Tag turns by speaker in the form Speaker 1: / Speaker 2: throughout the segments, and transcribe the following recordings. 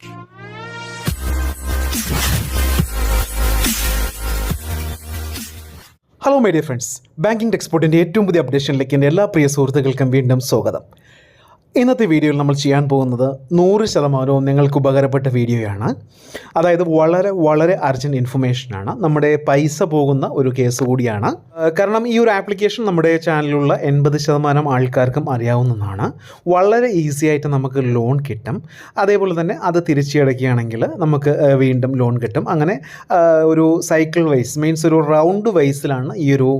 Speaker 1: Hello my dear friends, banking ടെക്സ്പോർട്ടിൻ്റെ ഏറ്റവും പുതിയ അപ്ഡേഷനിലേക്ക് എൻ്റെ എല്ലാ പ്രിയ സുഹൃത്തുക്കൾക്കും വീണ്ടും സ്വാഗതം. ഇന്നത്തെ വീഡിയോയിൽ നമ്മൾ ചെയ്യാൻ പോകുന്നത് 100% നിങ്ങൾക്ക് ഉപകാരപ്പെട്ട വീഡിയോയാണ്. അതായത് വളരെ അർജൻറ്റ് ഇൻഫർമേഷനാണ്. നമ്മുടെ പൈസ പോകുന്ന ഒരു കേസ് കൂടിയാണ്. കാരണം ഈ ഒരു ആപ്ലിക്കേഷൻ നമ്മുടെ ചാനലിലുള്ള 80% ആൾക്കാർക്കും അറിയാവുന്നതാണ്. വളരെ ഈസി ആയിട്ട് നമുക്ക് ലോൺ കിട്ടും. അതേപോലെ തന്നെ അത് തിരിച്ചടയ്ക്കുകയാണെങ്കിൽ നമുക്ക് വീണ്ടും ലോൺ കിട്ടും. അങ്ങനെ ഒരു സൈക്കിൾ വൈസ് മീൻസ് ഒരു റൗണ്ട് വൈസിലാണ് ഈ ഒരു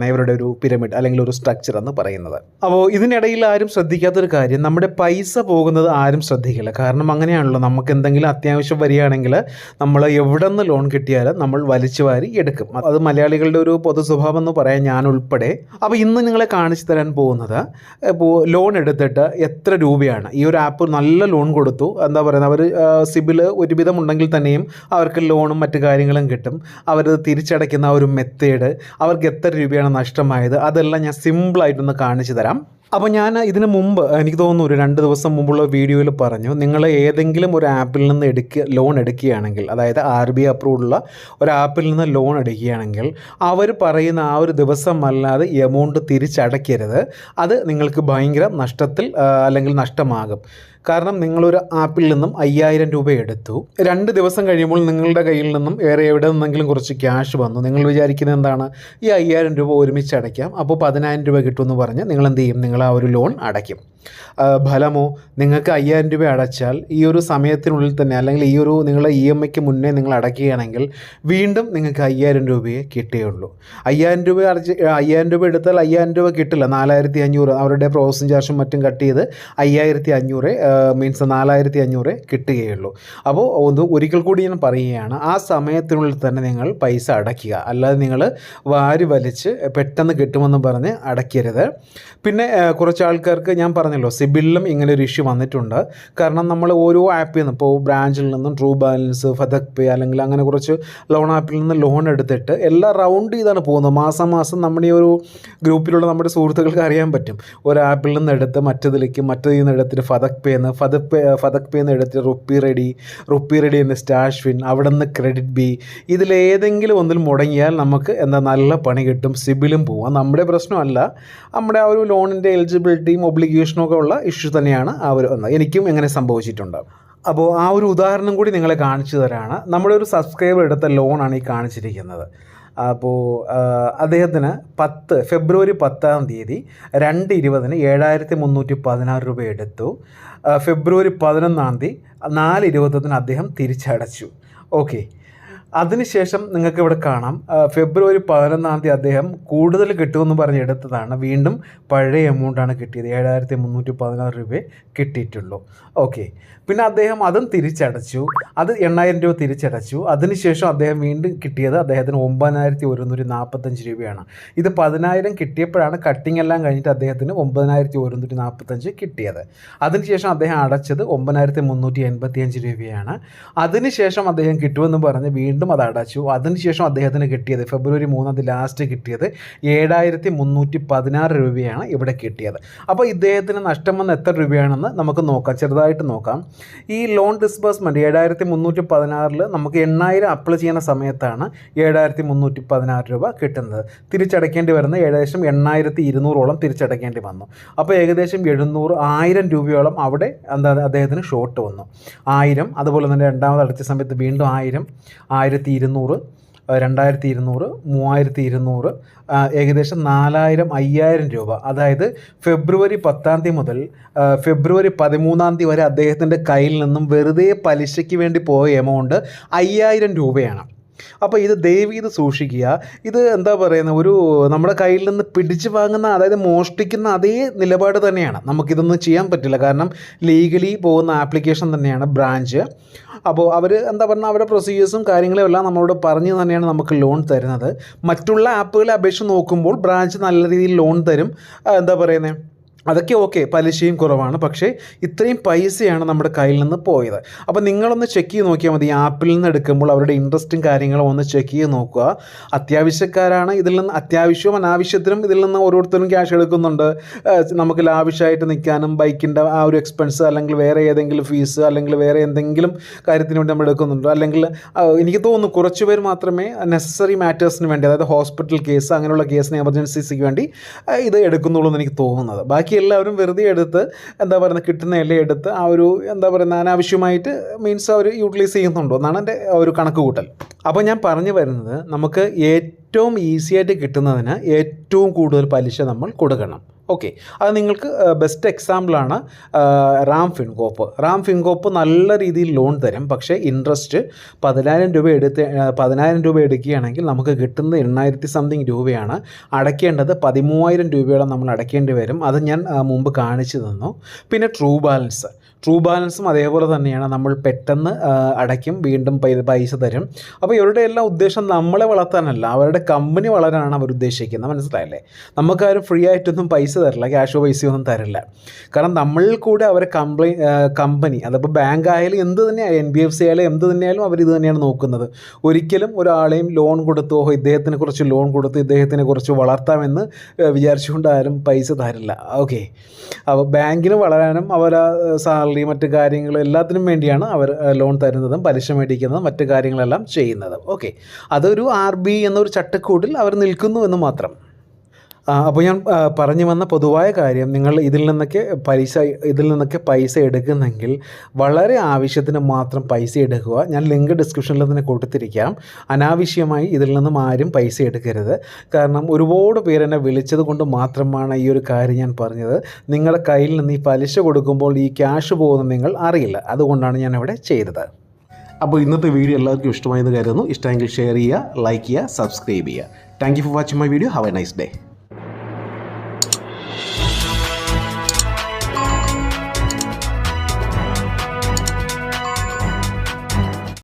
Speaker 1: ഇവരുടെ ഒരു പിരമിഡ് അല്ലെങ്കിൽ ഒരു സ്ട്രക്ചർ എന്ന് പറയുന്നത്. അപ്പോൾ ഇതിനിടയിൽ ആരും ശ്രദ്ധിക്കാത്തൊരു കാര്യം, നമ്മുടെ പൈസ പോകുന്നത് ആരും ശ്രദ്ധിക്കില്ല. കാരണം അങ്ങനെയാണല്ലോ, നമുക്ക് എന്തെങ്കിലും അത്യാവശ്യം വരികയാണെങ്കിൽ നമ്മൾ എവിടെ നിന്ന് ലോൺ കിട്ടിയാലും നമ്മൾ വലിച്ചു വാരി എടുക്കും. അത് മലയാളികളുടെ ഒരു പൊതു സ്വഭാവം എന്ന് പറയാൻ ഞാൻ ഉൾപ്പെടെ. അപ്പോൾ ഇന്ന് നിങ്ങളെ കാണിച്ചു തരാൻ പോകുന്നത്, ഇപ്പോൾ ലോൺ എടുത്തിട്ട് എത്ര രൂപയാണ് ഈ ഒരു ആപ്പ് നല്ല ലോൺ കൊടുത്തു, അവർ സിബിൽ ഒരുവിധം ഉണ്ടെങ്കിൽ തന്നെയും അവർക്ക് ലോണും മറ്റു കാര്യങ്ങളും കിട്ടും. അവർ തിരിച്ചടയ്ക്കുന്ന ഒരു മെത്തേഡ്, അവർക്ക് എത്ര രൂപയാണ് നഷ്ടമായത്, അതെല്ലാം ഞാൻ സിമ്പിളായിട്ടൊന്ന് കാണിച്ചു തരാം. അപ്പോൾ ഞാൻ ഇതിന് മുമ്പ് എനിക്ക് തോന്നുന്നു ഒരു 2 ദിവസം മുമ്പുള്ള വീഡിയോയിൽ പറഞ്ഞു, നിങ്ങൾ ഏതെങ്കിലും ഒരു ആപ്പിൽ നിന്ന് ലോൺ എടുക്കുകയാണെങ്കിൽ, അതായത് RBI അപ്രൂവ്ഡുള്ള ഒരു ആപ്പിൽ നിന്ന് ലോൺ എടുക്കുകയാണെങ്കിൽ അവർ പറയുന്ന ആ ഒരു ദിവസം അല്ലാതെ ഈ എമൗണ്ട് തിരിച്ചടയ്ക്കരുത്. അത് നിങ്ങൾക്ക് ഭയങ്കര നഷ്ടത്തിൽ അല്ലെങ്കിൽ നഷ്ടമാകും. കാരണം നിങ്ങളൊരു ആപ്പിൽ നിന്നും 5000 രൂപ എടുത്തു, 2 ദിവസം കഴിയുമ്പോൾ നിങ്ങളുടെ കയ്യിൽ നിന്നും എവിടെ നിന്നെങ്കിലും കുറച്ച് ക്യാഷ് വന്നു. നിങ്ങൾ വിചാരിക്കുന്നത് എന്താണ്, ഈ 5000 രൂപ ഒരുമിച്ച് അടയ്ക്കാം, അപ്പോൾ 10000 രൂപ കിട്ടുമെന്ന് പറഞ്ഞ് നിങ്ങൾ എന്ത് ചെയ്യും, നിങ്ങൾ ആ ഒരു ലോൺ അടയ്ക്കും. ഫലമോ, നിങ്ങൾക്ക് 5000 രൂപ അടച്ചാൽ ഈ ഒരു സമയത്തിനുള്ളിൽ തന്നെ, അല്ലെങ്കിൽ ഈ ഒരു നിങ്ങളുടെ EMIക്ക് മുന്നേ നിങ്ങൾ അടയ്ക്കുകയാണെങ്കിൽ വീണ്ടും നിങ്ങൾക്ക് 5000 രൂപയെ കിട്ടുകയുള്ളൂ. 5000 രൂപ എടുത്താൽ 5000 രൂപ കിട്ടില്ല, 4500 അവരുടെ പ്രോസസ്സിംഗ് ചാർജും മറ്റും കട്ട് ചെയ്ത് 5500 മീൻസ് 4500 കിട്ടുകയുള്ളൂ. അപ്പോൾ ഒരിക്കൽ കൂടി ഞാൻ പറയുകയാണ്, ആ സമയത്തിനുള്ളിൽ തന്നെ നിങ്ങൾ പൈസ അടയ്ക്കുക. അല്ലാതെ നിങ്ങൾ വാരി വലിച്ച് പെട്ടെന്ന് കിട്ടുമെന്ന് പറഞ്ഞ് അടയ്ക്കരുത്. പിന്നെ കുറച്ച് ആൾക്കാർക്ക് ഞാൻ പറഞ്ഞല്ലോ, സിബിലും ഇങ്ങനെ ഒരു ഇഷ്യൂ വന്നിട്ടുണ്ട്. കാരണം നമ്മൾ ഓരോ ആപ്പിൽ നിന്ന്, ഇപ്പോൾ ബ്രാഞ്ചിൽ നിന്നും ട്രൂ ബാലൻസ്, ഫതക് പേ അല്ലെങ്കിൽ അങ്ങനെ കുറച്ച് ലോൺ ആപ്പിൽ നിന്ന് ലോൺ എടുത്തിട്ട് എല്ലാം റൗണ്ട് ചെയ്താണ് പോകുന്നത്. മാസം നമ്മുടെ ഈ ഒരു ഗ്രൂപ്പിലുള്ള നമ്മുടെ സുഹൃത്തുക്കൾക്ക് അറിയാൻ പറ്റും, ഒരു ആപ്പിൽ നിന്ന് എടുത്ത് മറ്റതിലേക്ക്, മറ്റതിൽ നിന്ന് എടുത്തിട്ട് ഫതക് പേ എന്ന് എടുത്തിട്ട് റുപ്പി റെഡി എന്ന് സ്റ്റാഷ് വിൻ, അവിടെ നിന്ന് ക്രെഡിറ്റ് ബി, ഇതിലേതെങ്കിലും ഒന്നിൽ മുടങ്ങിയാൽ നമുക്ക് നല്ല പണി കിട്ടും, സിബിലും പോവാം. നമ്മുടെ പ്രശ്നമല്ല, നമ്മുടെ ആ ഒരു ലോണിൻ്റെ എലിജിബിലിറ്റിയും ഒബ്ലിഗേഷനും ഒക്കെ ഉള്ള ഇഷ്യൂ തന്നെയാണ് ആ ഒരു എനിക്കും എങ്ങനെ സംഭവിച്ചിട്ടുണ്ട്. അപ്പോൾ ആ ഒരു ഉദാഹരണം കൂടി നിങ്ങളെ കാണിച്ചു തരാണ്. നമ്മുടെ ഒരു സബ്സ്ക്രൈബർ എടുത്ത ലോണാണ് ഈ കാണിച്ചിരിക്കുന്നത്. അപ്പോൾ അദ്ദേഹത്തിന് ഫെബ്രുവരി 10 2/20 7316 രൂപ എടുത്തു. ഫെബ്രുവരി 11 4/20 അദ്ദേഹം തിരിച്ചടച്ചു. ഓക്കെ, അതിനുശേഷം നിങ്ങൾക്ക് ഇവിടെ കാണാം, ഫെബ്രുവരി 11 അദ്ദേഹം കൂടുതൽ കിട്ടുമെന്ന് പറഞ്ഞ് എടുത്തതാണ്. വീണ്ടും പഴയ എമൗണ്ടാണ് കിട്ടിയത്, 7316 രൂപയെ കിട്ടിയിട്ടുള്ളൂ. ഓക്കെ, പിന്നെ അദ്ദേഹം അതും തിരിച്ചടച്ചു, അത് 8000 രൂപ തിരിച്ചടച്ചു. അതിനുശേഷം അദ്ദേഹം വീണ്ടും കിട്ടിയത് അദ്ദേഹത്തിന് 9145 രൂപയാണ്. ഇത് 10000 കിട്ടിയപ്പോഴാണ് കട്ടിങ് എല്ലാം കഴിഞ്ഞിട്ട് അദ്ദേഹത്തിന് 9145 കിട്ടിയത്. അതിനുശേഷം അദ്ദേഹം അടച്ചത് 9385 രൂപയാണ്. അതിനുശേഷം അദ്ദേഹം കിട്ടുമെന്ന് പറഞ്ഞ് വീണ്ടും അത് അടച്ചു. അതിനുശേഷം അദ്ദേഹത്തിന് കിട്ടിയത് ഫെബ്രുവരി 3 ലാസ്റ്റ് കിട്ടിയത് 7316 രൂപയാണ് ഇവിടെ കിട്ടിയത്. അപ്പോൾ ഇദ്ദേഹത്തിന് നഷ്ടം വന്ന എത്ര രൂപയാണെന്ന് നമുക്ക് നോക്കാം, ചെറുതായിട്ട് നോക്കാം. ഈ ലോൺ ഡിസ്ബേഴ്സ്മെൻറ്റ് 7316 നമുക്ക് 8000 അപ്ലൈ ചെയ്യുന്ന സമയത്താണ് 7316 രൂപ കിട്ടുന്നത്. തിരിച്ചടയ്ക്കേണ്ടി വരുന്നത് ഏകദേശം 8200 തിരിച്ചടയ്ക്കേണ്ടി വന്നു. അപ്പോൾ ഏകദേശം 1000 രൂപയോളം അവിടെ അദ്ദേഹത്തിന് ഷോർട്ട് വന്നു. 1000, അതുപോലെ തന്നെ രണ്ടാമത് അടച്ച സമയത്ത് വീണ്ടും 1000, 1200, 2200, 3200, ഏകദേശം 4000, 5000 രൂപ. അതായത് ഫെബ്രുവരി 10 മുതൽ ഫെബ്രുവരി 13 വരെ അദ്ദേഹത്തിൻ്റെ കയ്യിൽ നിന്നും വെറുതെ പലിശയ്ക്ക് വേണ്ടി പോയ എമൗണ്ട് 5000 രൂപയാണ്. അപ്പോൾ ഇത് ദയവീത് സൂക്ഷിക്കുക. ഇത് ഒരു നമ്മുടെ കയ്യിൽ നിന്ന് പിടിച്ചു വാങ്ങുന്ന, അതായത് മോഷ്ടിക്കുന്ന അതേ നിലപാട് തന്നെയാണ്. നമുക്കിതൊന്നും ചെയ്യാൻ പറ്റില്ല, കാരണം ലീഗലി പോകുന്ന ആപ്ലിക്കേഷൻ തന്നെയാണ് ബ്രാഞ്ച്. അപ്പോൾ അവർ അവരുടെ പ്രൊസീജിയേഴ്സും കാര്യങ്ങളും എല്ലാം നമ്മളോട് പറഞ്ഞു തന്നെയാണ് നമുക്ക് ലോൺ തരുന്നത്. മറ്റുള്ള ആപ്പുകളെ അപേക്ഷിച്ച് നോക്കുമ്പോൾ ബ്രാഞ്ച് നല്ല രീതിയിൽ ലോൺ തരും. അതൊക്കെ ഓക്കെ, പലിശയും കുറവാണ്. പക്ഷേ ഇത്രയും പൈസയാണ് നമ്മുടെ കയ്യിൽ നിന്ന് പോയത്. അപ്പോൾ നിങ്ങളൊന്ന് ചെക്ക് ചെയ്ത് നോക്കിയാൽ മതി. ആപ്പിൽ നിന്ന് എടുക്കുമ്പോൾ അവരുടെ ഇൻട്രസ്റ്റും കാര്യങ്ങളും ഒന്ന് ചെക്ക് ചെയ്ത് നോക്കുക. അത്യാവശ്യക്കാരാണ്, ഇതിൽ നിന്ന് അത്യാവശ്യവും അനാവശ്യത്തിനും ഇതിൽ നിന്ന് ഓരോരുത്തരും ക്യാഷ് എടുക്കുന്നുണ്ട്. നമുക്ക് ലാവിഷായിട്ട് നിൽക്കാനും ബൈക്കിൻ്റെ ആ ഒരു എക്സ്പെൻസ്, അല്ലെങ്കിൽ വേറെ ഏതെങ്കിലും ഫീസ്, അല്ലെങ്കിൽ വേറെ എന്തെങ്കിലും കാര്യത്തിന് വേണ്ടി നമ്മൾ എടുക്കുന്നുണ്ട്. അല്ലെങ്കിൽ എനിക്ക് തോന്നുന്നു കുറച്ച് പേർ മാത്രമേ നെസസറി മാറ്റേഴ്സിന് വേണ്ടി, അതായത് ഹോസ്പിറ്റൽ കേസ് അങ്ങനെയുള്ള കേസിന് എമർജൻസീസിക്ക് വേണ്ടി ഇത് എടുക്കുന്നുള്ളൂ എന്ന് എനിക്ക് തോന്നുന്നത്. ബാക്കി എല്ലാവരും വെറുതെ എടുത്ത് എന്താ പറയുന്നത്, കിട്ടുന്ന എല്ലാം എടുത്ത് ആ ഒരു എന്താ പറയുന്നത് അനാവശ്യമായിട്ട് മീൻസ് അവർ യൂട്ടിലൈസ് ചെയ്യുന്നുണ്ടോ എന്നാണ് എൻ്റെ ഒരു കണക്ക് കൂട്ടൽ. അപ്പോൾ ഞാൻ പറഞ്ഞു വരുന്നത്, നമുക്ക് ഏറ്റവും ഈസിയായിട്ട് കിട്ടുന്നതിന് ഏറ്റവും കൂടുതൽ പലിശ നമ്മൾ കൊടുക്കണം. ഓക്കെ, അത് നിങ്ങൾക്ക് ബെസ്റ്റ് എക്സാമ്പിളാണ് റാം ഫിൻകോപ്പ് നല്ല രീതിയിൽ ലോൺ തരും. പക്ഷേ ഇൻട്രസ്റ്റ് 10,000 രൂപ എടുക്കുകയാണെങ്കിൽ നമുക്ക് കിട്ടുന്നത് 8,000 സംതിങ് രൂപയാണ്. അടയ്ക്കേണ്ടത് 13,000 രൂപയോളം നമ്മൾ അടയ്ക്കേണ്ടി വരും. അത് ഞാൻ മുമ്പ് കാണിച്ചു തന്നു. പിന്നെ ട്രൂ ബാലൻസും അതേപോലെ തന്നെയാണ്. നമ്മൾ പെട്ടെന്ന് അടയ്ക്കും, വീണ്ടും പൈസ തരും. അപ്പോൾ ഇവരുടെ എല്ലാ ഉദ്ദേശം നമ്മളെ വളർത്താനല്ല, അവരുടെ കമ്പനി വളരാനാണ് അവർ ഉദ്ദേശിക്കുന്നത്. മനസ്സിലായല്ലേ? നമുക്കാരും ഫ്രീ ആയിട്ടൊന്നും പൈസ തരില്ല, ക്യാഷോ പൈസയോ ഒന്നും തരില്ല. കാരണം നമ്മളിൽ കൂടെ അവരെ കമ്പനി, അതിപ്പോൾ ബാങ്ക് ആയാലും എന്ത് തന്നെയായാലും, NBFC ആയാലും എന്ത് തന്നെയായാലും അവരിത് തന്നെയാണ് നോക്കുന്നത്. ഒരിക്കലും ഒരാളെയും ലോൺ കൊടുത്തോ ഇദ്ദേഹത്തിന് കുറച്ച് ലോൺ കൊടുത്ത് ഇദ്ദേഹത്തിനെ കുറച്ച് വളർത്താമെന്ന് വിചാരിച്ചുകൊണ്ട് ആരും പൈസ തരില്ല. ഓക്കെ, അപ്പോൾ ബാങ്കിന് വളരാനും അവർ സാലറി മറ്റ് കാര്യങ്ങൾ എല്ലാത്തിനും വേണ്ടിയാണ് അവർ ലോൺ തരുന്നതും പലിശ മേടിക്കുന്നതും മറ്റ് കാര്യങ്ങളെല്ലാം ചെയ്യുന്നത്. ഓക്കെ, അതൊരു RBI എന്നൊരു ചട്ടക്കൂടിൽ അവർ നിൽക്കുന്നു എന്ന് മാത്രം. അപ്പോൾ ഞാൻ പറഞ്ഞു വന്ന പൊതുവായ കാര്യം, നിങ്ങൾ ഇതിൽ നിന്നൊക്കെ പൈസ എടുക്കുന്നെങ്കിൽ വളരെ ആവശ്യത്തിന് മാത്രം പൈസ എടുക്കുക. ഞാൻ ലിങ്ക് ഡിസ്ക്രിപ്ഷനിൽ തന്നെ കൊടുത്തിരിക്കാം. അനാവശ്യമായി ഇതിൽ നിന്നും ആരും പൈസ എടുക്കരുത്. കാരണം ഒരുപാട് പേരെന്നെ വിളിച്ചത് കൊണ്ട് മാത്രമാണ് ഈ ഒരു കാര്യം ഞാൻ പറഞ്ഞത്. നിങ്ങളുടെ കയ്യിൽ നിന്ന് ഈ പലിശ കൊടുക്കുമ്പോൾ ഈ ക്യാഷ് പോകുന്നത് നിങ്ങൾ അറിയില്ല. അതുകൊണ്ടാണ് ഞാൻ ഇവിടെ ചെയ്തത്. അപ്പോൾ ഇന്നത്തെ വീഡിയോ എല്ലാവർക്കും ഇഷ്ടമായെന്ന് കരുതുന്നു. ഇഷ്ടമെങ്കിൽ ഷെയർ ചെയ്യുക, ലൈക്ക് ചെയ്യുക, സബ്സ്ക്രൈബ് ചെയ്യുക. Thank you for watching my video. Have A nice day.